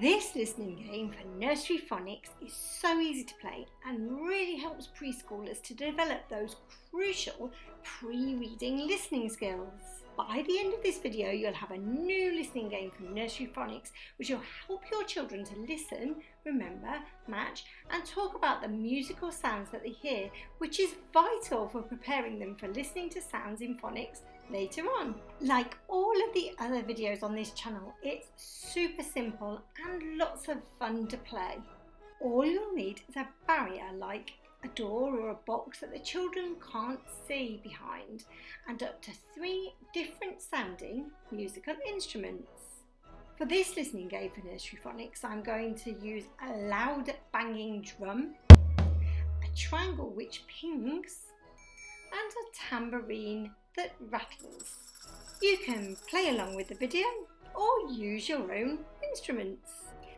This listening game for Nursery Phonics is so easy to play and really helps preschoolers to develop those crucial pre-reading listening skills. By the end of this video, you'll have a new listening game for Nursery Phonics which will help your children to listen, remember, match and talk about the musical sounds that they hear, which is vital for preparing them for listening to sounds in phonics later on. Like all of the other videos on this channel, it's super simple and lots of fun to play. All you'll need is a barrier like a door or a box that the children can't see behind, and up to 3 different sounding musical instruments. For this listening game for Nursery Phonics, I'm going to use a loud banging drum, a triangle which pings, and a tambourine that rattles. You can play along with the video or use your own instruments.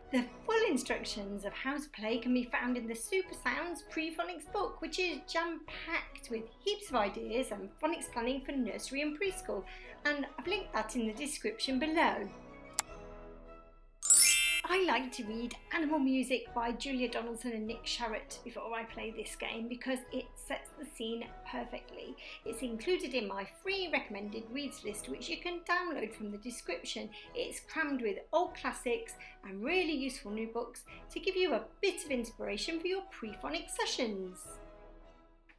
The full instructions of how to play can be found in the Super Sounds Pre-phonics book, which is jam-packed with heaps of ideas and phonics planning for nursery and preschool, and I've linked that in the description below. I like to read Animal Music by Julia Donaldson and Nick Sharratt before I play this game because it sets the scene perfectly. It's included in my free recommended reads list, which you can download from the description. It's crammed with old classics and really useful new books to give you a bit of inspiration for your pre-phonics sessions.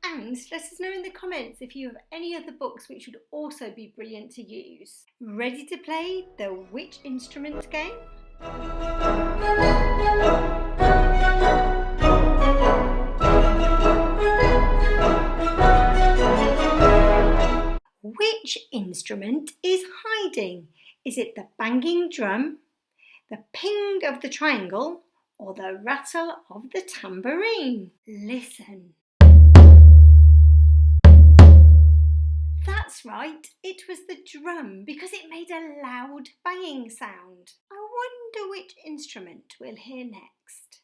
And let us know in the comments if you have any other books which would also be brilliant to use. Ready to play the Which Instrument game? Which instrument is hiding? Is it the banging drum, the ping of the triangle, or the rattle of the tambourine? Listen. That's right, it was the drum because it made a loud banging sound. I wonder which instrument we'll hear next.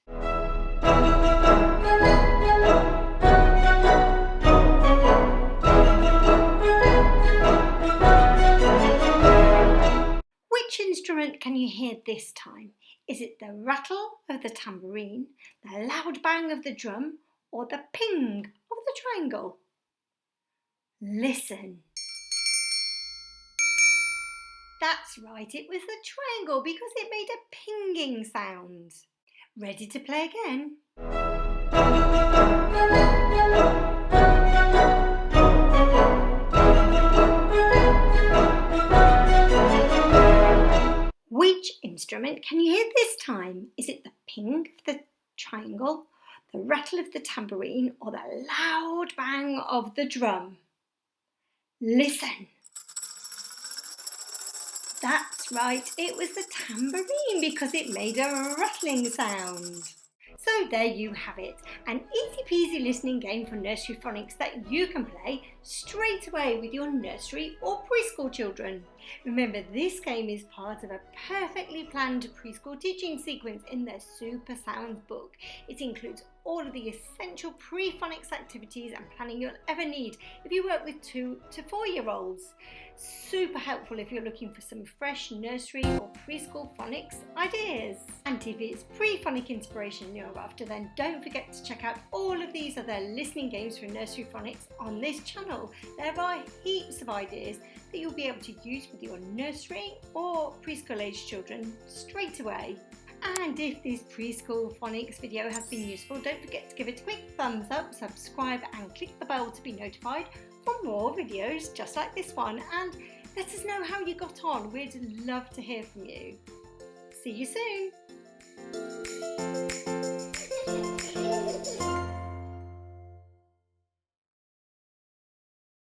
Which instrument can you hear this time? Is it the rattle of the tambourine, the loud bang of the drum, or the ping of the triangle? Listen. That's right, it was the triangle because it made a pinging sound. Ready to play again? Which instrument can you hear this time? Is it the ping of the triangle, the rattle of the tambourine, or the loud bang of the drum? Listen. That's right, it was the tambourine because it made a rattling sound. So there you have it, an easy peasy listening game for Nursery Phonics that you can play straight away with your nursery or preschool children. Remember, this game is part of a perfectly planned preschool teaching sequence in the Super Sounds book. It includes all of the essential pre-phonics activities and planning you'll ever need if you work with 2 to 4-year-olds. Super helpful if you're looking for some fresh nursery or preschool phonics ideas. And if it's pre-phonic inspiration you're after, then don't forget to check out all of these other listening games for Nursery Phonics on this channel. There are heaps of ideas that you'll be able to use with your nursery or preschool age children straight away. And if this preschool phonics video has been useful, don't forget to give it a quick thumbs up, subscribe and click the bell to be notified for more videos just like this one, and let us know how you got on. We'd love to hear from you. See you soon.